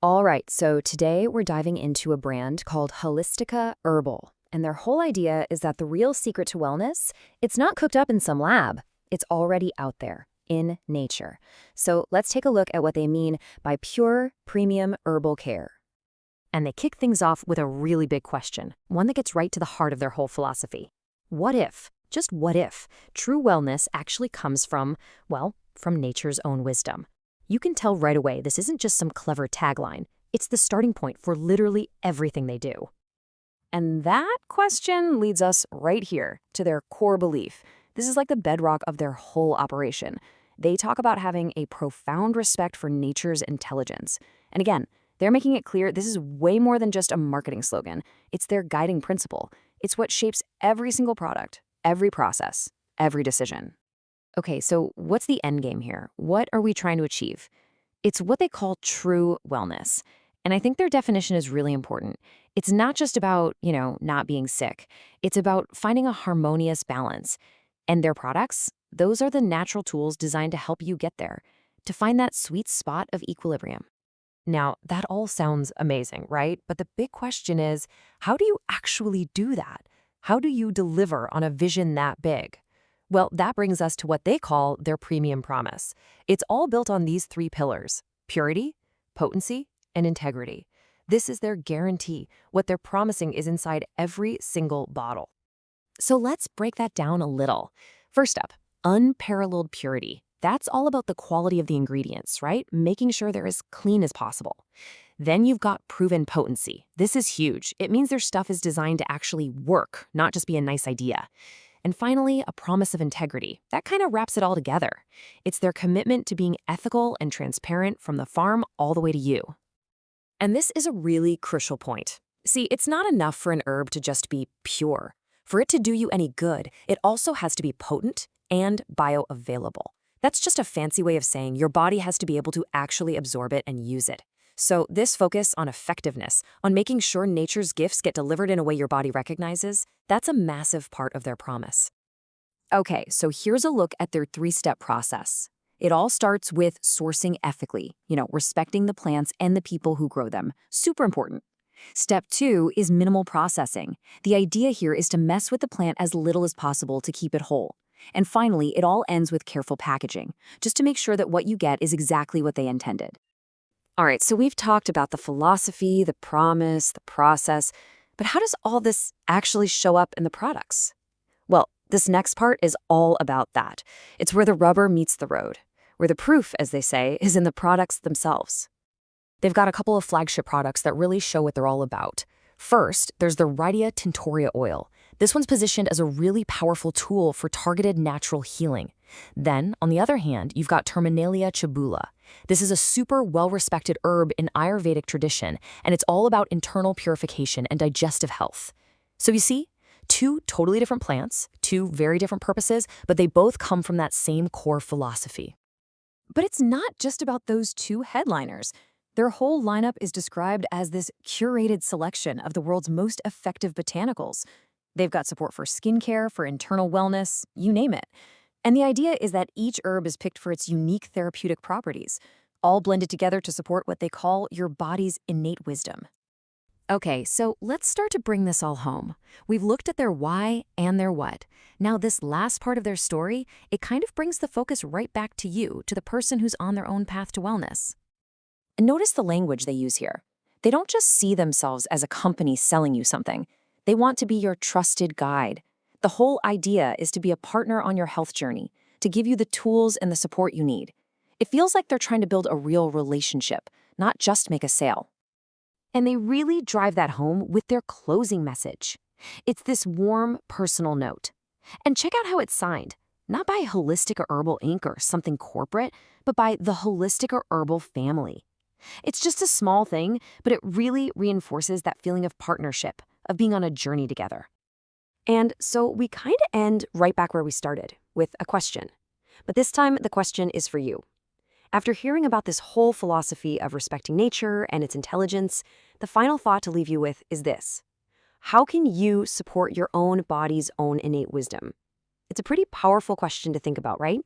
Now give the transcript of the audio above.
All right, so today we're diving into a brand called Holistica Herbal. And their whole idea is that the real secret to wellness, it's not cooked up in some lab. It's already out there in nature. So let's take a look at what they mean by pure premium herbal care. And they kick things off with a really big question, one that gets right to the heart of their whole philosophy. What if, just what if, true wellness actually comes from, well, from nature's own wisdom? You can tell right away this isn't just some clever tagline. It's the starting point for literally everything they do. And that question leads us right here to their core belief. This is like the bedrock of their whole operation. They talk about having a profound respect for nature's intelligence. And again, they're making it clear this is way more than just a marketing slogan. It's their guiding principle. It's what shapes every single product, every process, every decision. Okay, so what's the end game here? What are we trying to achieve? It's what they call true wellness. And I think their definition is really important. It's not just about, not being sick. It's about finding a harmonious balance. And their products, those are the natural tools designed to help you get there, to find that sweet spot of equilibrium. Now, that all sounds amazing, right? But the big question is, how do you actually do that? How do you deliver on a vision that big? Well, that brings us to what they call their premium promise. It's all built on these three pillars: purity, potency, and integrity. This is their guarantee. What they're promising is inside every single bottle. So let's break that down a little. First up, unparalleled purity. That's all about the quality of the ingredients, right? Making sure they're as clean as possible. Then you've got proven potency. This is huge. It means their stuff is designed to actually work, not just be a nice idea. And finally, a promise of integrity. That kind of wraps it all together. It's their commitment to being ethical and transparent from the farm all the way to you. And this is a really crucial point. See, it's not enough for an herb to just be pure. For it to do you any good, it also has to be potent and bioavailable. That's just a fancy way of saying your body has to be able to actually absorb it and use it. So this focus on effectiveness, on making sure nature's gifts get delivered in a way your body recognizes, that's a massive part of their promise. Okay, so here's a look at their three-step process. It all starts with sourcing ethically, respecting the plants and the people who grow them. Super important. Step 2 is minimal processing. The idea here is to mess with the plant as little as possible to keep it whole. And finally, it all ends with careful packaging, just to make sure that what you get is exactly what they intended. All right, so we've talked about the philosophy, the promise, the process, but how does all this actually show up in the products? Well, this next part is all about that. It's where the rubber meets the road, where the proof, as they say, is in the products themselves. They've got a couple of flagship products that really show what they're all about. First, there's the Wrightia Tinctoria Oil. This one's positioned as a really powerful tool for targeted natural healing. Then, on the other hand, you've got Terminalia Chebula. This is a super well-respected herb in Ayurvedic tradition, and it's all about internal purification and digestive health. So you see, two totally different plants, two very different purposes, but they both come from that same core philosophy. But it's not just about those two headliners. Their whole lineup is described as this curated selection of the world's most effective botanicals. They've got support for skincare, for internal wellness, you name it. And the idea is that each herb is picked for its unique therapeutic properties, all blended together to support what they call your body's innate wisdom. Okay, so let's start to bring this all home. We've looked at their why and their what. Now this last part of their story, it kind of brings the focus right back to you, to the person who's on their own path to wellness. And notice the language they use here. They don't just see themselves as a company selling you something. They want to be your trusted guide. The whole idea is to be a partner on your health journey, to give you the tools and the support you need. It feels like they're trying to build a real relationship, not just make a sale. And they really drive that home with their closing message. It's this warm, personal note. And check out how it's signed. Not by Holistica Herbal Inc. or something corporate, but by the Holistica Herbal family. It's just a small thing, but it really reinforces that feeling of partnership, of being on a journey together. And so we kind of end right back where we started, with a question. But this time, the question is for you. After hearing about this whole philosophy of respecting nature and its intelligence, the final thought to leave you with is this. How can you support your own body's own innate wisdom? It's a pretty powerful question to think about, right?